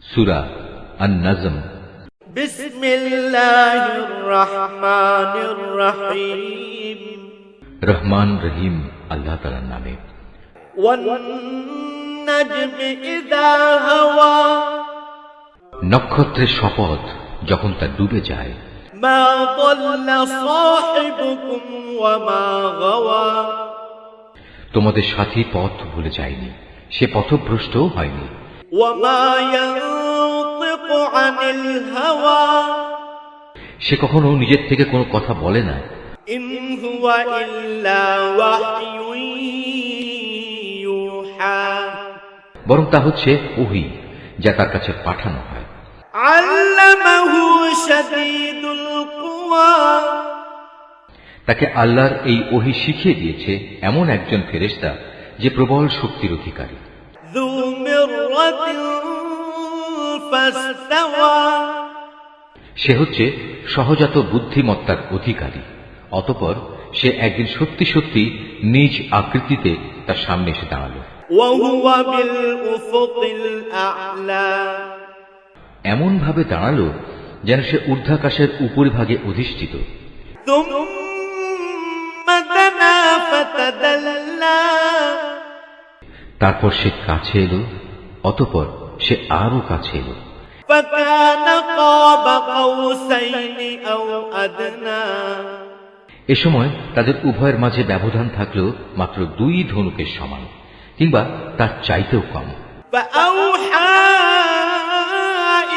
সূরা আন-নাজম। বিসমিল্লাহির রহমানির রহিম। রহমান রহিম আল্লাহ তাআলার নামে। ওয়ান নাজমি ইযা হাওয়া, নক্ষত্রের শপথ যখন তা ডুবে যায়। মা দাল্লা সাহিবুকুম ওয়া মা গাওয়া, তোমাদের সাথী পথ ভুলে যায়নি, সে পথভ্রষ্টও হয়নি। ওয়া মা ইয়ানতিকু আনিল হাওয়া, সে কখনো নিজের থেকে কোনো কথা বলে না। ইন হুয়া ইল্লা ওয়াহয়ুন ইউহা, বরং তা হচ্ছে ওহী, যা তার কাছে পাঠানো হয়। আল্লামাহু শাদীদুল কুওয়া, তাকে আল্লাহর এই ওহী শিখিয়ে দিয়েছে এমন একজন ফেরেশতা যে প্রবল শক্তির অধিকারী। যু মিররাতিন ফাসতাওয়া, সে হচ্ছে সহজাত বুদ্ধিমত্তার অধিকারী। অতঃপর সে একদিন সত্যি সত্যি নিজ আকৃতিতে তার সামনে এসে দাঁড়ালো। ওয়া হুয়া বিল উফুকিল আ'লা, এমন ভাবে দাঁড়ালো যেন সে ঊর্ধ্বাকাশের উপরিভাগে অধিষ্ঠিত। তুম্মা দানা ফাতাদাল্লা, তারপর সে কাছে এলো, অতঃপর সে আরো কাছে এলো। ফাকানা কাবা কাউসাইনি আও আদনা, এ সময় তাদের উভয়ের মাঝে ব্যবধান থাকলেও মাত্র 2 ধনুকের সমান, কিংবা তার চাইতেও কম। ফাআউহা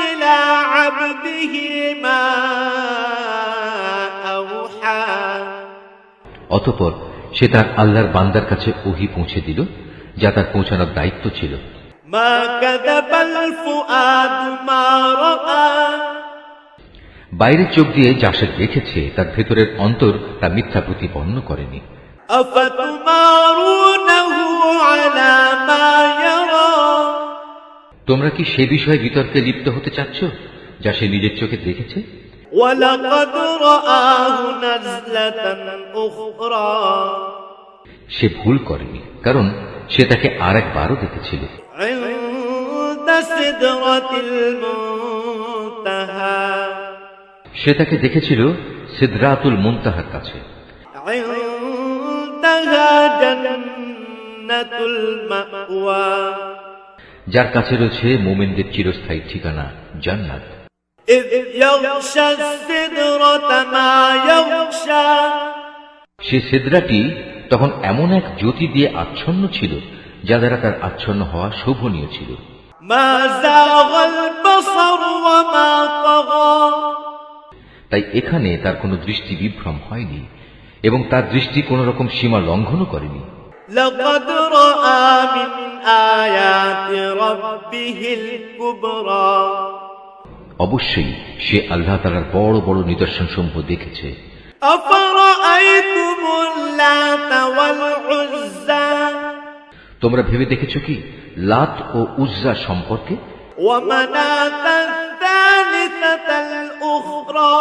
ইলা আবদিহি মা আউহা, অতঃপর সে তার আল্লাহর বান্দার কাছে ওহী পৌঁছে দিল, যা তার পৌঁছানোর দায়িত্ব ছিল। মা কাযাবাল ফুআদু মা রাআ, বাইরের চোখ দিয়ে যা সে দেখেছে তার ভেতরের অন্তর তা মিথ্যা প্রতিপন্ন করেনি। আফাতুমারুনাহু আলা মা ইয়ারা, তোমরা কি সে বিষয়ে বিতর্কে লিপ্ত হতে চাচ্ছ যা সে নিজের চোখে দেখেছে? ওয়ালাকাদ রাআহু নাজলাতান উখরা, সে ভুল করেনি, কারণ সে তাকে আরেকবারও দেখেছিল। ইনদা সিদরাতিল মুনতাহা, সে তাকে দেখেছিল সিদরাতুল মুনতাহার কাছে। ইনদাহা জান্নাতুল মাওয়া, যার কাছে রয়েছে মুমিনদের চিরস্থায়ী ঠিকানা জান্নাত। ইয ইয়াগশা সিদরাতা মা ইয়াগশা, সে সিদরাটি তখন এমন এক জ্যোতি দিয়ে আচ্ছন্ন ছিল যা দ্বারা তার আচ্ছন্ন হওয়া শোভনীয় ছিল। মা যাগাল বাসার ওয়া মা তাগা, তাই এখানে তার কোনো দৃষ্টি বিভ্রম হয়নি এবং তার দৃষ্টি কোন রকম সীমা লঙ্ঘনও করেনি। লাকাদ রাআ মিন আয়াতি রাব্বিহিল কুবরা, অবশ্যই সে আল্লাহ তাআলার বড় বড় নিদর্শন সমূহ দেখেছে। আফারাআইতুমুল লাতা ওয়াল উজ্জা, তোমরা ভেবে দেখেছো কি লাত ও উজ্জা সম্পর্কে? ওয়া মানাতাত তালিসাতাল উখরা,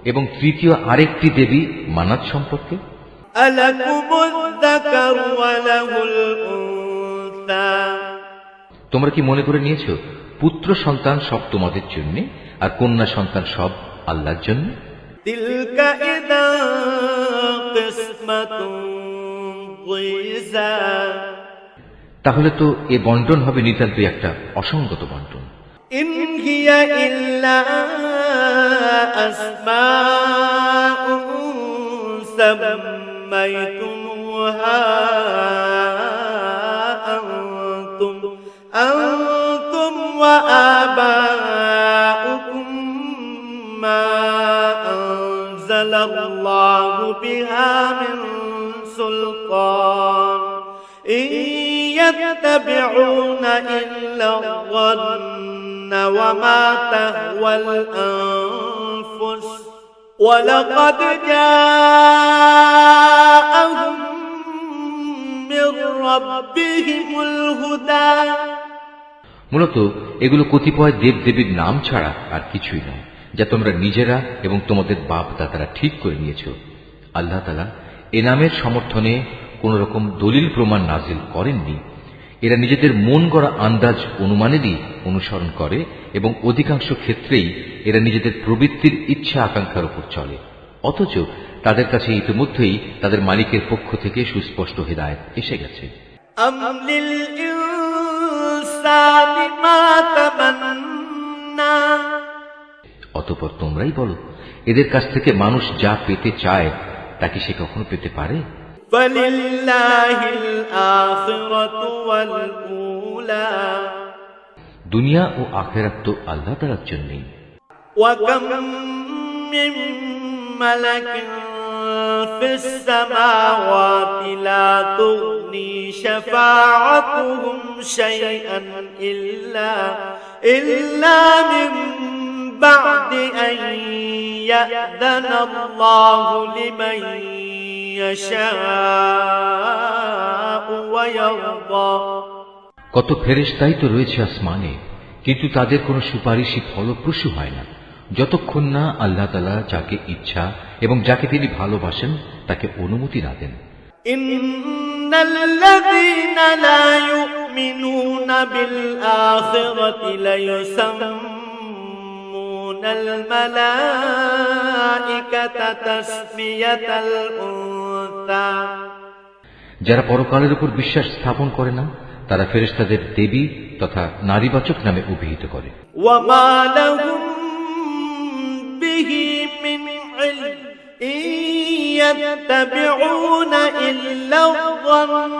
এবং তৃতীয় আরেকটি দেবী মানাত সম্পর্কে? আলাকুমুয যাকারু ওয়া লাহুল উনসা, তোমরা কি মনে করে নিয়েছো পুত্র সন্তান সব তোমাদের জন্য আর কন্যা সন্তান সব আল্লাহর জন্য? তিলকা ইযা কিসমাতুন যিযা, তাহলে তো এ বন্টন হবে নিতান্তই একটা অসঙ্গত বন্টন। ইন হিয়া ইল্লা আসমাউন সাম্মাইতুমুহা আনতুম ওয়া আবাউকুম মা আনজালাল্লাহু বিহা মিন সুলতান, ইন ইয়াত্তাবিউনা ইল্লা الظن وما تهوى الأنفس ولقد جاءهم من ربهم الهدى। মূলত এগুলো কতিপয় দেবদেবীর নাম ছাড়া আর কিছুই নয়, যা তোমরা নিজেরা এবং তোমাদের বাপ দাদারা ঠিক করে নিয়েছ। আল্লাহ তাআলা এ নামের সমর্থনে কোন রকম দলিল প্রমাণ নাজিল করেননি, এরা নিজেদের মন গড়া আন্দাজ অনুমানেরই অনুসরণ করে এবং অধিকাংশ ক্ষেত্রেই এরা নিজেদের প্রবৃত্তির ইচ্ছা আকাঙ্ক্ষার উপর চলে, অথচ তাদের কাছে ইতিমধ্যেই তাদের মালিকের পক্ষ থেকে সুস্পষ্ট হিদায়াত এসে গেছে। أم للإنسان ما تمنى অতঃপর তোমরাই বলো, এদের কাছ থেকে মানুষ যা পেতে চায় তা কি সে কখনো পেতে পারে? فلله الآخرة والأولى দুনিয়া ও আখিরাত তো আল্লাহ তাআলার জন্যই। وكم من ملك في السماوات لا تغني شفاعتهم شيئا إلا من بعد أن يأذن الله لمن يشاء ويرضى কত ফেরেশতাই তো রয়েছে আসমানে, কিন্তু তাদের কোনো সুপারিশই ফলপ্রসূ হয় না যতক্ষণ না আল্লাহ তাআলা যাকে ইচ্ছা এবং যাকে তিনি ভালোবাসেন তাকে অনুমতি না দেন। ইন্নাল্লাযীনা লা ইউমিনুনা বিল আখিরাতি লা ইউসাম্মুনাল মালাইকাতা তাসমিয়াতাল উনসা, যারা পরকালের উপর বিশ্বাস স্থাপন করে না তারা ফেরেশতাদের দেবী তথা নারীবাচক নামে অভিহিত করে। ওয়ামা লাহুম বিহি মিন ইলম ইয়াত্তাবিউনা ইল্লা যন্ন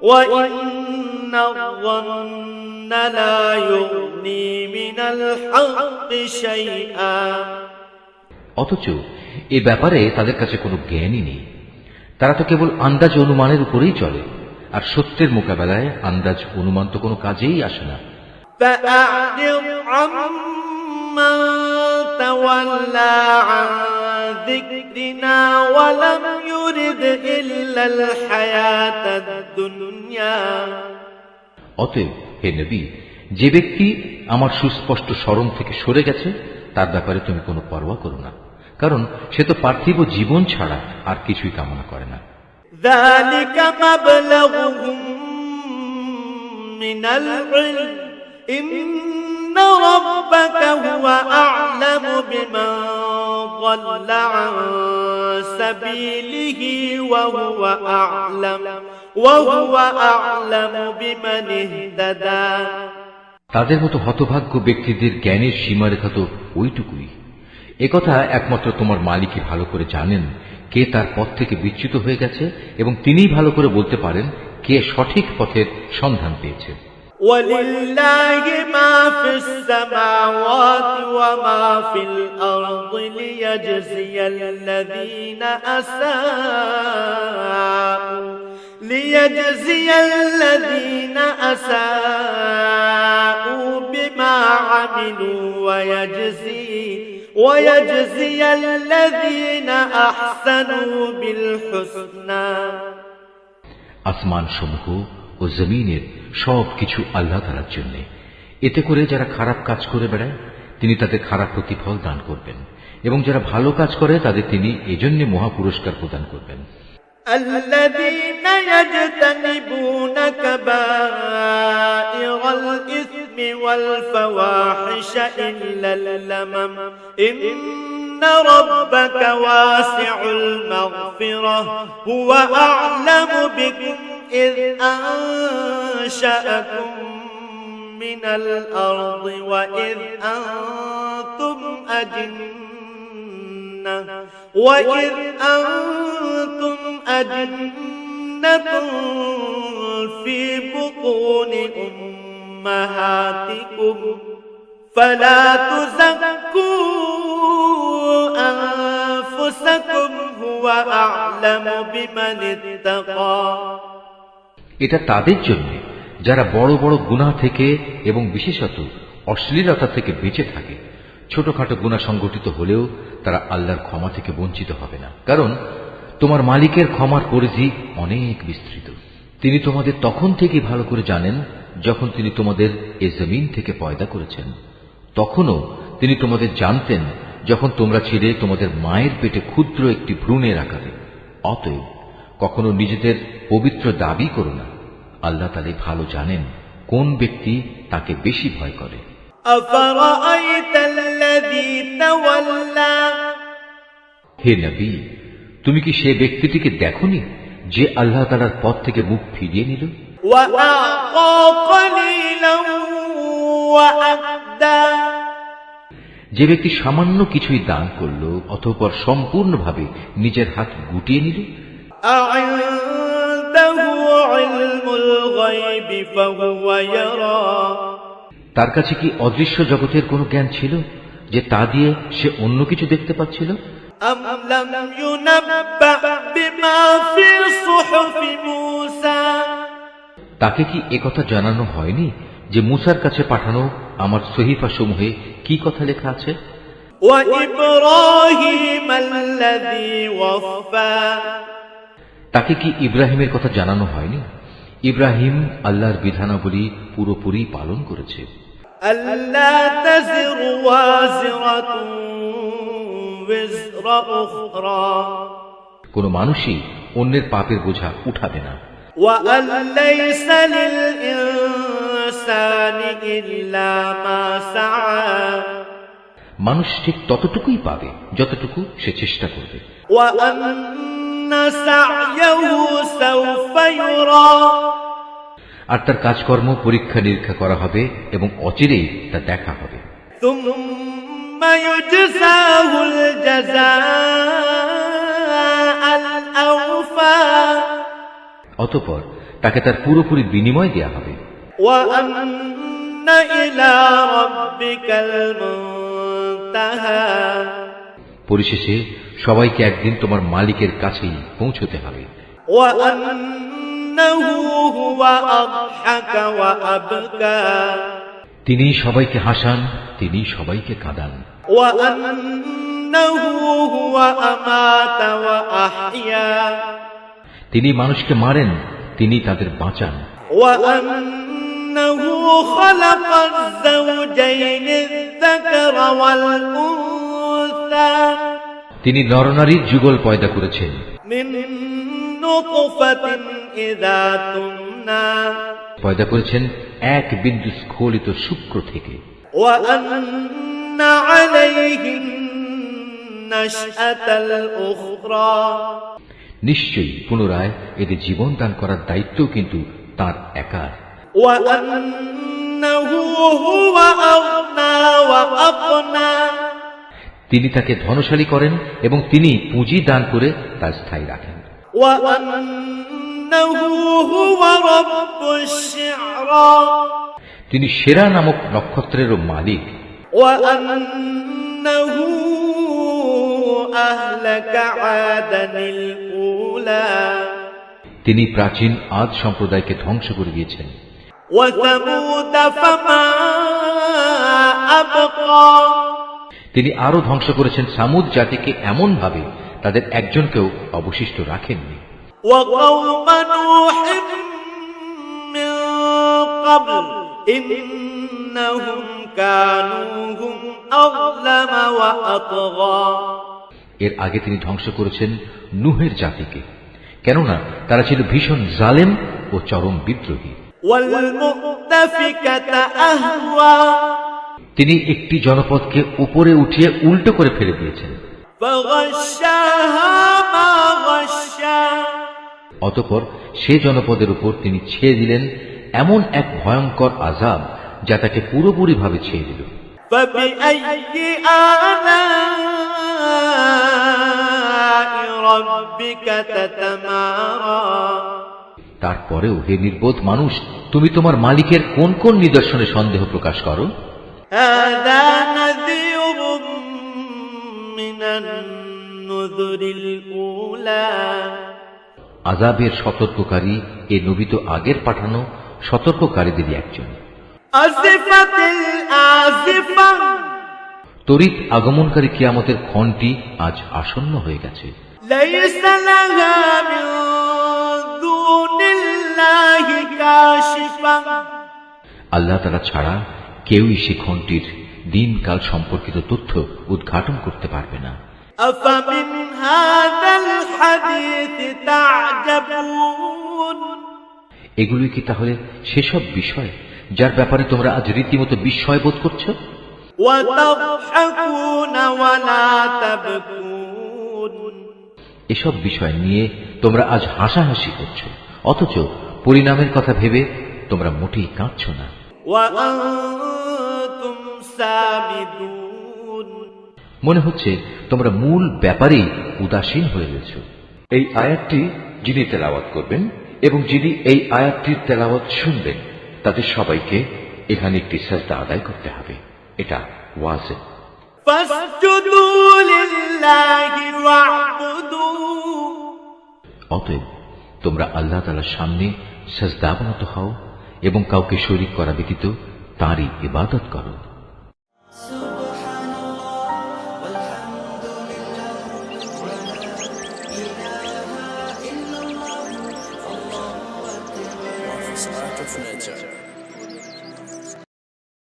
ওয়া ইন্নায-যন্না লা ইউগনি মিনাল হাক্কি শাইআ। অথচ এ ব্যাপারে তাদের কাছে কোনো জ্ঞানই নেই, তারা তো কেবল আন্দাজ অনুমানের উপরেই চলে, আর সত্যের মোকাবেলায় আন্দাজ অনুমান তো কোনো কাজেই আসে না। فأعرض عمن تولى عن ذكرنا ولم يرد إلا الحياة الدنيا। অতএব হে নবী, যে ব্যক্তি আমার সুস্পষ্ট স্মরণ থেকে সরে গেছে তার ব্যাপারে তুমি কোনো পরোয়া করো না, কারণ সে তো পার্থিব জীবন ছাড়া আর কিছুই কামনা করে না। ذلك مبلغهم من العلم إن ربك هو أعلم بمن ضل عن سبيله وهو أعلم بمن اهتدى। তাদের মতো হতভাগ্য ব্যক্তিদের জ্ঞানের সীমারেখা তো ওইটুকুই। একথা একমাত্র তোমার মালিকই ভালো করে জানেন কে তার পথ থেকে বিচ্যুত হয়ে গেছে, এবং তিনিই ভালো করে বলতে পারেন কে সঠিক পথের সন্ধান পেয়েছে। وَلِلَّهِ مَا فِي السَّمَاوَاتِ وَمَا فِي الْأَرْضِ لِيَجْزِيَ الَّذِينَ أَسَاءُوا بِمَا عَمِلُوا وَيَجْزِيَ الَّذِينَ أَحْسَنُوا بِالْحُسْنَى। আসমান সমূহ ও জমিনের সব কিছু আল্লাহ তাআলার জন্য, এতে করে যারা খারাপ কাজ করে বেড়ায় তিনি তাদের খারাপ প্রতিফল দান করবেন, এবং যারা ভালো কাজ করে তাদের তিনি এজন্য মহা পুরস্কার প্রদান করবেন। الذين يجتنبون كبائر الإثم والفواحش إلا اللمم إن ربك واسع المغفرة هو أعلم بكم إذ أنشأكم من الأرض وإذ أنتم أجنة في بطون أمهاتكم فلا تزكوا أنفسكم هو أعلم بمن اتقى। এটা তাদের জন্য যারা বড় বড় গুনাহ থেকে এবং বিশেষত অশ্লীলতা থেকে বেঁচে থাকে। ছোটখাটো গুনাহ সংগঠিত হলেও তারা আল্লাহর ক্ষমা থেকে বঞ্চিত হবে না, কারণ তোমার মালিকের ক্ষমার পরিধি অনেক বিস্তৃত। তিনি তোমাদের তখন থেকে ভালো করে জানেন যখন তিনি তোমাদের এ জমিন থেকে পয়দা করেছেন। তখনও তিনি তোমাদের জানতেন যখন তোমরা ছিলে তোমাদের মায়ের পেটে ক্ষুদ্র একটি ভ্রূণের আকারে। অতএব কখনো নিজেদের পবিত্র দাবি করো না, আল্লাহ তাআলা ভালো জানেন কোন ব্যক্তি তাকে বেশি ভয় করে। أفرأيت الذي تولى হে নবী, তুমি কি সে ব্যক্তিটিকে দেখোনি যে আল্লাহ তাআলার পথ থেকে মুখ ফিরিয়ে নিল وأعطى قليلا وأكدى যে ব্যক্তি সামান্য কিছুই দান করল অতঃপর সম্পূর্ণভাবে নিজের হাত গুটিয়ে নিল। أعنده علم الغيب فهو يرى তার কাছে কি অদৃশ্য জগতের কোনো জ্ঞান ছিল যে তা দিয়ে সে অন্য কিছু দেখতে পাচ্ছিল? أم لم ينبأ بما في صحف موسى তাকে কি একথা জানানো হয়নি যে মুসার কাছে পাঠানো আমার সহিফা সমূহে কি কথা লেখা আছে? وإبراهيم الذي وفى তাকে কি ইব্রাহিমের কথা জানানো হয়নি? ইব্রাহিম আল্লাহর বিধানাবলী পুরোপুরি পালন করেছে। ألا تزر وازرة وزر أخرى কোন মানুষই অন্যের পাপের বোঝা উঠাবে না। وأن ليس للإنسان إلا ما سعى মানুষ ঠিক ততটুকুই পাবে যতটুকু সে চেষ্টা করবে। وأن سعيه سوف يرى আর তার কাজকর্ম পরীক্ষা নিরীক্ষা করা হবে এবং অচিরেই তা দেখা হবে। ثم يجزاه الجزاء الأوفى অতঃপর তাকে তার পুরোপুরি বিনিময় দেয়া হবে। وأن إلى ربك المنتهى পরিশেষে সবাইকে একদিন তোমার মালিকের কাছেই পৌঁছতে হবে। وأنه هو أضحك وأبكى তিনি সবাইকে হাসান, তিনি সবাইকে কাঁদান। وأنه هو أمات وأحيا তিনি মানুষকে মারেন, তিনি তাদের বাঁচান। وأنه خلق الزوجين الذكر والأنثى তিনি নরনারীর যুগল পয়দা করেছেন من نطفة إذا تمنى পয়দা করেছেন এক বিন্দু স্খলিত শুক্র থেকে। وأن عليه النشأة الأخرى নিশ্চয়ই পুনরায় এদের জীবন দান করার দায়িত্ব কিন্তু তার একার। وأنه هو أغنى وأقنى তিনি তাকে ধনশালী করেন এবং তিনি পুঁজি দান করে তা স্থায়ী রাখেন। وأنه هو رب الشعرى তিনি সেরা নামক নক্ষত্রেরও মালিক। وأنه أهلك عادا الأولى তিনি প্রাচীন আদ সম্প্রদায়কে ধ্বংস করে দিয়েছেন। وثمود فما أبقى তিনি আরো ধ্বংস করেছেন সামুদ জাতিকে এমন ভাবে তাদের একজনকেও অবশিষ্ট রাখেননি। وقوم نوح من قبل إنهم كانوا هم أظلم وأطغى এর আগে তিনি ধ্বংস করেছেন নূহের জাতিকে, কেননা তারা ছিল ভীষণ জালেম ও চরম বিদ্রোহী। والمؤتفكة أهوى তিনি একটি জনপদকে উপরে উঠিয়ে উল্টো করে ফেলে দিয়েছেন। فغشاها ما غشا অতঃপর সে জনপদের উপর তিনি ছেয়ে দিলেন এমন এক ভয়ঙ্কর আযাব যা তাকে পুরোপুরিভাবে ছেয়ে দিল। فبأي آلاء ربك تتمارى তারপরেও হে নির্বোধ মানুষ, তুমি তোমার মালিকের কোন কোন নিদর্শনে সন্দেহ প্রকাশ করো? هذا نذير من النذر الأولى আযাবের সতর্ককারী এ নবী তো আগের পাঠানো সতর্ককারীদেরই একজন। أزفت الآزفة তড়িৎ আগমনকারী কিয়ামতের ক্ষণটি আজ আসন্ন হয়ে গেছে। ليس لها من دون الله كاشفة আল্লাহ তাআলা ছাড়া কেউই সে ক্ষণটির দিনকাল সম্পর্কিত তথ্য উদ্ঘাটন করতে পারবে না। أفمن هذا الحديث تعجبون এগুলোই কি তাহলে সেসব বিষয় যার ব্যাপারে তোমরা আজ রীতিমতো বিস্ময় বোধ করছো? وتضحكون ولا تبكون এসব বিষয় নিয়ে তোমরা আজ হাসাহাসি করছো, অথচ পরিণামের কথা ভেবে তোমরা মোটেই কাঁদছো না। وأنتم سامدون মনে হচ্ছে তোমরা মূল ব্যাপারেই উদাসীন হয়ে গেছ। এই আয়াতটি যিনি তেলাওয়াত করবেন এবং যিনি এই আয়াতটির তেলাওয়াত শুনবেন তাদের সবাইকে এখানে একটি সাজদা আদায় করতে হবে। এটা ওয়াজিব। فاسجدوا لله واعبدوا অতএব তোমরা আল্লাহ তাআলার সামনে সাজদাবনত হও এবং কাউকে শরীক করা ব্যতীত তাঁরই ইবাদত করো।